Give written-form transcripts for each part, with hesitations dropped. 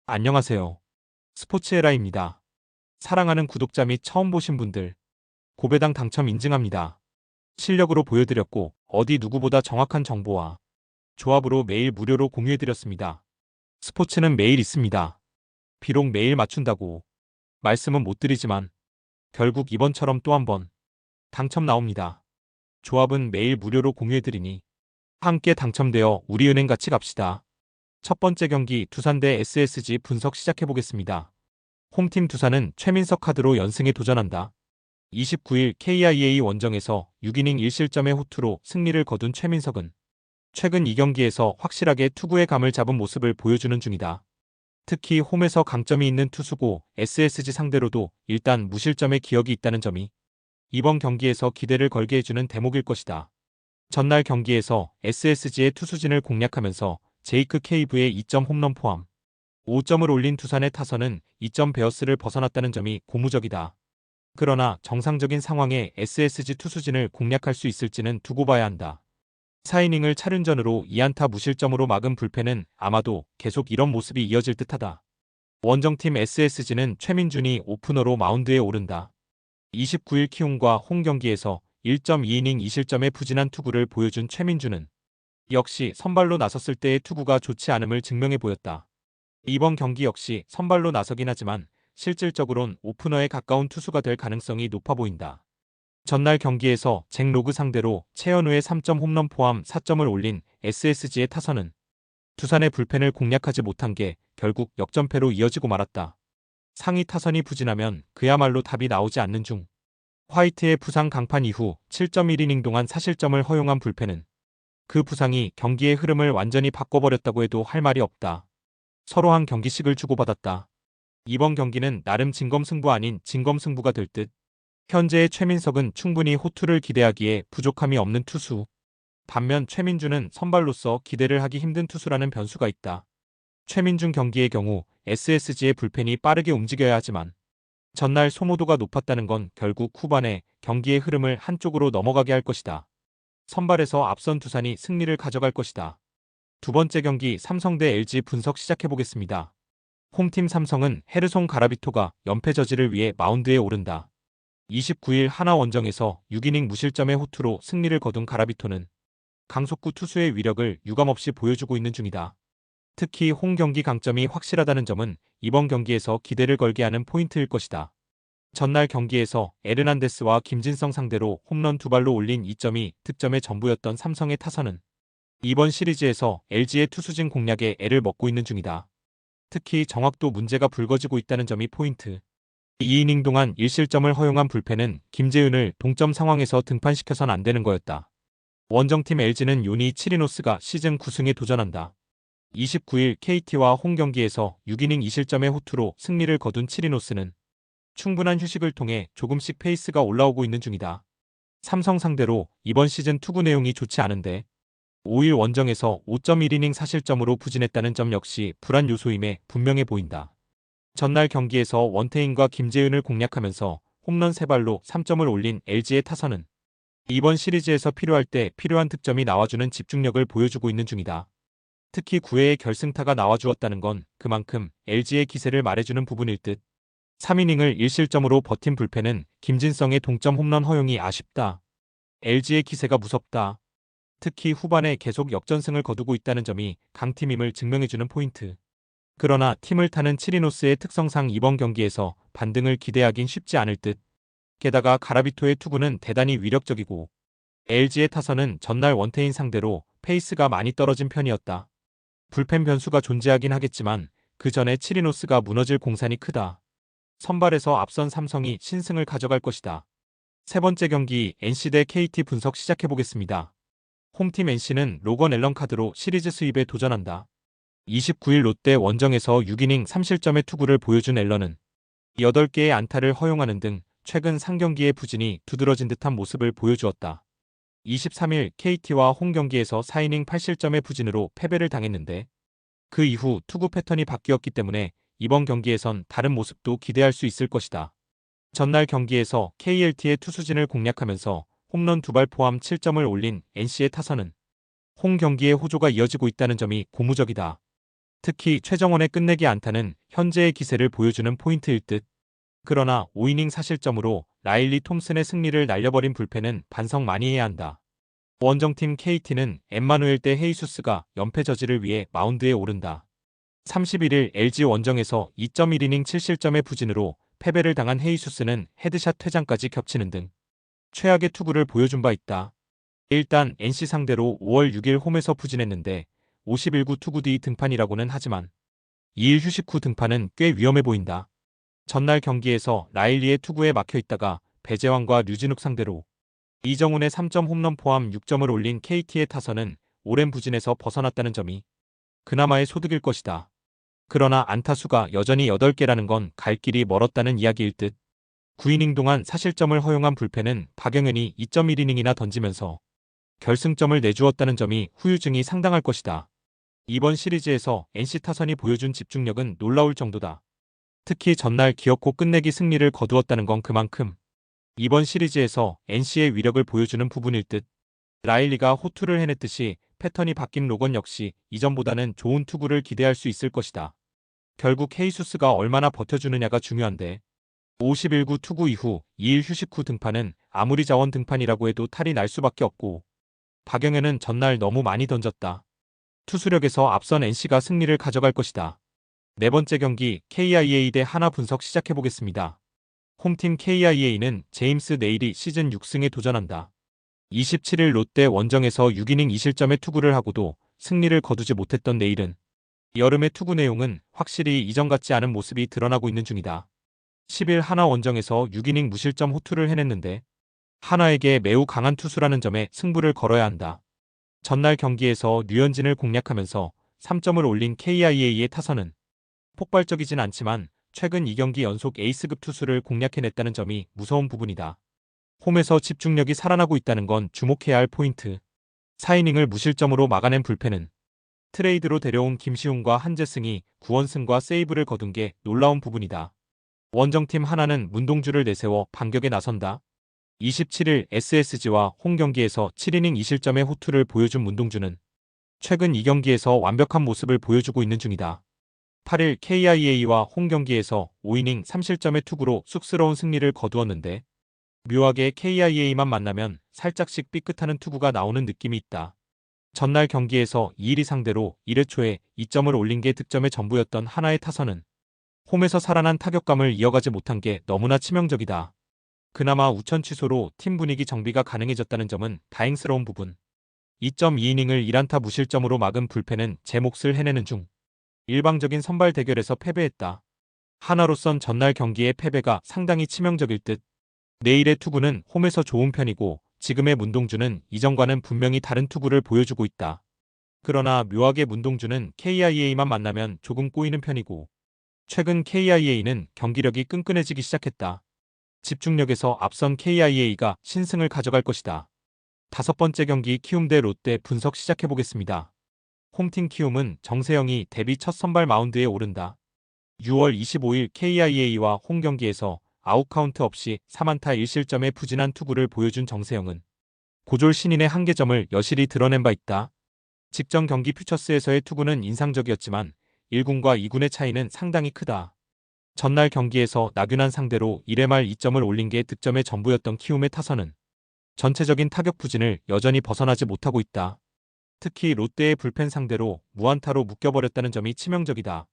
안녕하세요. 스포츠에라입니다. 사랑하는 구독자 및 처음 보신 분들, 고배당 당첨 인증합니다. 실력으로 보여드렸고, 어디 누구보다 정확한 정보와 조합으로 매일 무료로 공유해드렸습니다. 스포츠는 매일 있습니다. 비록 매일 맞춘다고 말씀은 못 드리지만, 결국 이번처럼 또 한 번 당첨 나옵니다. 조합은 매일 무료로 공유해드리니, 함께 당첨되어 우리은행 같이 갑시다. 첫 번째 경기 두산 대 SSG 분석 시작해보겠습니다. 홈팀 두산은 최민석 카드로 연승에 도전한다. 29일 KIA 원정에서 6이닝 1실점의 호투로 승리를 거둔 최민석은 최근 2경기에서 확실하게 투구의 감을 잡은 모습을 보여주는 중이다. 특히 홈에서 강점이 있는 투수고 SSG 상대로도 일단 무실점의 기억이 있다는 점이 이번 경기에서 기대를 걸게 해주는 대목일 것이다. 전날 경기에서 SSG의 투수진을 공략하면서 제이크 케이브의 2점 홈런 포함 5점을 올린 두산의 타선은 2점 베어스를 벗어났다는 점이 고무적이다. 그러나 정상적인 상황에 SSG 투수진을 공략할 수 있을지는 두고 봐야 한다. 4이닝을 차륜전으로 2안타 무실점으로 막은 불펜은 아마도 계속 이런 모습이 이어질 듯하다. 원정팀 SSG는 최민준이 오프너로 마운드에 오른다. 29일 키움과 홈 경기에서 1.2이닝 2실점의 부진한 투구를 보여준 최민준은 역시 선발로 나섰을 때의 투구가 좋지 않음을 증명해 보였다. 이번 경기 역시 선발로 나서긴 하지만 실질적으론 오프너에 가까운 투수가 될 가능성이 높아 보인다. 전날 경기에서 잭 로그 상대로 최현우의 3점 홈런 포함 4점을 올린 SSG의 타선은 두산의 불펜을 공략하지 못한 게 결국 역전패로 이어지고 말았다. 상위 타선이 부진하면 그야말로 답이 나오지 않는 중 화이트의 부상 강판 이후 7.1이닝 동안 사실점을 허용한 불펜은 그 부상이 경기의 흐름을 완전히 바꿔버렸다고 해도 할 말이 없다. 서로 한 경기씩을 주고받았다. 이번 경기는 나름 진검승부 아닌 진검승부가 될 듯. 현재의 최민석은 충분히 호투를 기대하기에 부족함이 없는 투수. 반면 최민준은 선발로서 기대를 하기 힘든 투수라는 변수가 있다. 최민준 경기의 경우 SSG의 불펜이 빠르게 움직여야 하지만 전날 소모도가 높았다는 건 결국 후반에 경기의 흐름을 한쪽으로 넘어가게 할 것이다. 선발에서 앞선 두산이 승리를 가져갈 것이다. 두 번째 경기 삼성 대 LG 분석 시작해보겠습니다. 홈팀 삼성은 헤르송 가라비토가 연패 저지를 위해 마운드에 오른다. 29일 하나 원정에서 6이닝 무실점의 호투로 승리를 거둔 가라비토는 강속구 투수의 위력을 유감없이 보여주고 있는 중이다. 특히 홈 경기 강점이 확실하다는 점은 이번 경기에서 기대를 걸게 하는 포인트일 것이다. 전날 경기에서 에르난데스와 김진성 상대로 홈런 2발로 올린 2점이 득점의 전부였던 삼성의 타선은 이번 시리즈에서 LG의 투수진 공략에 애를 먹고 있는 중이다. 특히 정확도 문제가 불거지고 있다는 점이 포인트. 2이닝 동안 1실점을 허용한 불펜은 김재윤을 동점 상황에서 등판시켜선 안 되는 거였다. 원정팀 LG는 요니 치리노스가 시즌 9승에 도전한다. 29일 KT와 홈 경기에서 6이닝 2실점의 호투로 승리를 거둔 치리노스는 충분한 휴식을 통해 조금씩 페이스가 올라오고 있는 중이다. 삼성 상대로 이번 시즌 투구 내용이 좋지 않은데 5일 원정에서 5.1이닝 사실점으로 부진했다는 점 역시 불안 요소임에 분명해 보인다. 전날 경기에서 원태인과 김재윤을 공략하면서 홈런 3발로 3점을 올린 LG의 타선은 이번 시리즈에서 필요할 때 필요한 득점이 나와주는 집중력을 보여주고 있는 중이다. 특히 9회에 결승타가 나와주었다는 건 그만큼 LG의 기세를 말해주는 부분일 듯. 3이닝을 1실점으로 버틴 불펜은 김진성의 동점 홈런 허용이 아쉽다. LG의 기세가 무섭다. 특히 후반에 계속 역전승을 거두고 있다는 점이 강팀임을 증명해주는 포인트. 그러나 팀을 타는 치리노스의 특성상 이번 경기에서 반등을 기대하긴 쉽지 않을 듯. 게다가 가라비토의 투구는 대단히 위력적이고 LG의 타선은 전날 원태인 상대로 페이스가 많이 떨어진 편이었다. 불펜 변수가 존재하긴 하겠지만 그 전에 치리노스가 무너질 공산이 크다. 선발에서 앞선 삼성이 신승을 가져갈 것이다. 세 번째 경기 NC 대 KT 분석 시작해보겠습니다. 홈팀 NC는 로건 앨런 카드로 시리즈 수입에 도전한다. 29일 롯데 원정에서 6이닝 3실점의 투구를 보여준 앨런은 8개의 안타를 허용하는 등 최근 상경기의 부진이 두드러진 듯한 모습을 보여주었다. 23일 KT와 홈 경기에서 4이닝 8실점의 부진으로 패배를 당했는데 그 이후 투구 패턴이 바뀌었기 때문에 이번 경기에선 다른 모습도 기대할 수 있을 것이다. 전날 경기에서 KLT의 투수진을 공략하면서 홈런 2발 포함 7점을 올린 NC의 타선은 홈 경기에 호조가 이어지고 있다는 점이 고무적이다. 특히 최정원의 끝내기 안타는 현재의 기세를 보여주는 포인트일 듯. 그러나 5이닝 사실점으로 라일리 톰슨의 승리를 날려버린 불펜은 반성 많이 해야 한다. 원정팀 KT는 엠마누엘 대 헤이수스가 연패 저지를 위해 마운드에 오른다. 31일 LG 원정에서 2.1이닝 7실점의 부진으로 패배를 당한 헤이수스는 헤드샷 퇴장까지 겹치는 등 최악의 투구를 보여준 바 있다. 일단 NC 상대로 5월 6일 홈에서 부진했는데 51구 투구 뒤 등판이라고는 하지만 2일 휴식 후 등판은 꽤 위험해 보인다. 전날 경기에서 라일리의 투구에 막혀 있다가 배재왕과 류진욱 상대로 이정훈의 3점 홈런 포함 6점을 올린 KT의 타선은 오랜 부진에서 벗어났다는 점이 그나마의 소득일 것이다. 그러나 안타수가 여전히 8개라는 건 갈 길이 멀었다는 이야기일 듯. 9이닝 동안 사실점을 허용한 불펜은 박영현이 2.1이닝이나 던지면서 결승점을 내주었다는 점이 후유증이 상당할 것이다. 이번 시리즈에서 NC 타선이 보여준 집중력은 놀라울 정도다. 특히 전날 기어코 끝내기 승리를 거두었다는 건 그만큼 이번 시리즈에서 NC의 위력을 보여주는 부분일 듯. 라일리가 호투를 해냈듯이 패턴이 바뀐 로건 역시 이전보다는 좋은 투구를 기대할 수 있을 것이다. 결국 헤이수스가 얼마나 버텨주느냐가 중요한데 51구 투구 이후 2일 휴식 후 등판은 아무리 자원 등판이라고 해도 탈이 날 수밖에 없고 박영현은 전날 너무 많이 던졌다. 투수력에서 앞선 NC가 승리를 가져갈 것이다. 네 번째 경기 KIA 대 하나 분석 시작해보겠습니다. 홈팀 KIA는 제임스 네일이 시즌 6승에 도전한다. 27일 롯데 원정에서 6이닝 2실점의 투구를 하고도 승리를 거두지 못했던 네일은 여름의 투구 내용은 확실히 이전 같지 않은 모습이 드러나고 있는 중이다. 10일 하나 원정에서 6이닝 무실점 호투를 해냈는데 하나에게 매우 강한 투수라는 점에 승부를 걸어야 한다. 전날 경기에서 류현진을 공략하면서 3점을 올린 KIA의 타선은 폭발적이진 않지만 최근 2경기 연속 에이스급 투수를 공략해냈다는 점이 무서운 부분이다. 홈에서 집중력이 살아나고 있다는 건 주목해야 할 포인트. 4이닝을 무실점으로 막아낸 불펜은 트레이드로 데려온 김시훈과 한재승이 9원승과 세이브를 거둔 게 놀라운 부분이다. 원정팀 하나는 문동주를 내세워 반격에 나선다. 27일 SSG와 홈 경기에서 7이닝 2실점의 호투를 보여준 문동주는 최근 2경기에서 완벽한 모습을 보여주고 있는 중이다. 8일 KIA와 홈 경기에서 5이닝 3실점의 투구로 쑥스러운 승리를 거두었는데 묘하게 KIA만 만나면 살짝씩 삐끗하는 투구가 나오는 느낌이 있다. 전날 경기에서 2일이 상대로 1회 초에 2점을 올린 게 득점의 전부였던 하나의 타선은 홈에서 살아난 타격감을 이어가지 못한 게 너무나 치명적이다. 그나마 우천 취소로 팀 분위기 정비가 가능해졌다는 점은 다행스러운 부분. 2.2이닝을 1안타 무실점으로 막은 불펜은 제 몫을 해내는 중 일방적인 선발 대결에서 패배했다. 하나로선 전날 경기의 패배가 상당히 치명적일 듯. 내일의 투구는 홈에서 좋은 편이고 지금의 문동주는 이전과는 분명히 다른 투구를 보여주고 있다. 그러나 묘하게 문동주는 KIA만 만나면 조금 꼬이는 편이고 최근 KIA는 경기력이 끈끈해지기 시작했다. 집중력에서 앞선 KIA가 신승을 가져갈 것이다. 다섯 번째 경기 키움 대 롯데 분석 시작해보겠습니다. 홈팀 키움은 정세영이 데뷔 첫 선발 마운드에 오른다. 6월 25일 KIA와 홈 경기에서 아웃카운트 없이 3안타 1실점의 부진한 투구를 보여준 정세영은 고졸 신인의 한계점을 여실히 드러낸 바 있다. 직전 경기 퓨처스에서의 투구는 인상적이었지만 1군과 2군의 차이는 상당히 크다. 전날 경기에서 나균환 상대로 1회 말 2점을 올린 게 득점의 전부였던 키움의 타선은 전체적인 타격 부진을 여전히 벗어나지 못하고 있다. 특히 롯데의 불펜 상대로 무안타로 묶여버렸다는 점이 치명적이다.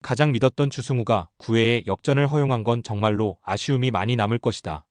가장 믿었던 주승우가 9회에 역전을 허용한 건 정말로 아쉬움이 많이 남을 것이다.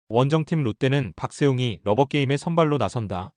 원정팀 롯데는 박세웅이 러버게임에 선발로 나선다.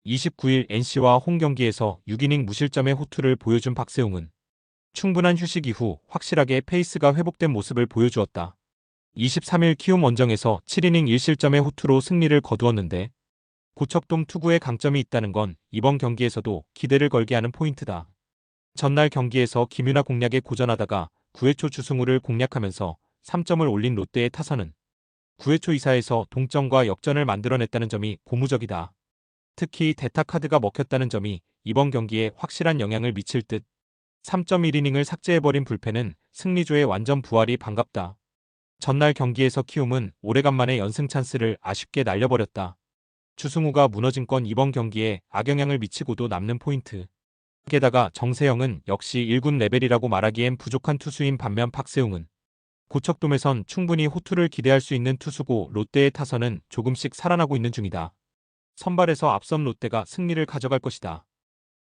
29일 NC와 홈 경기에서 6이닝 무실점의 호투를 보여준 박세웅은 충분한 휴식 이후 확실하게 페이스가 회복된 모습을 보여주었다. 23일 키움 원정에서 7이닝 1실점의 호투로 승리를 거두었는데 고척돔 투구의 강점이 있다는 건 이번 경기에서도 기대를 걸게 하는 포인트다. 전날 경기에서 김윤아 공략에 고전하다가 9회 초 주승우를 공략하면서 3점을 올린 롯데의 타선은 9회 초 2사에서 동점과 역전을 만들어냈다는 점이 고무적이다. 특히 대타 카드가 먹혔다는 점이 이번 경기에 확실한 영향을 미칠 듯. 3.1이닝을 삭제해버린 불펜은 승리조의 완전 부활이 반갑다. 전날 경기에서 키움은 오래간만에 연승 찬스를 아쉽게 날려버렸다. 주승우가 무너진 건 이번 경기에 악영향을 미치고도 남는 포인트. 게다가 정세영은 역시 1군 레벨이라고 말하기엔 부족한 투수인 반면 박세웅은 고척돔에선 충분히 호투를 기대할 수 있는 투수고 롯데의 타선은 조금씩 살아나고 있는 중이다. 선발에서 앞선 롯데가 승리를 가져갈 것이다.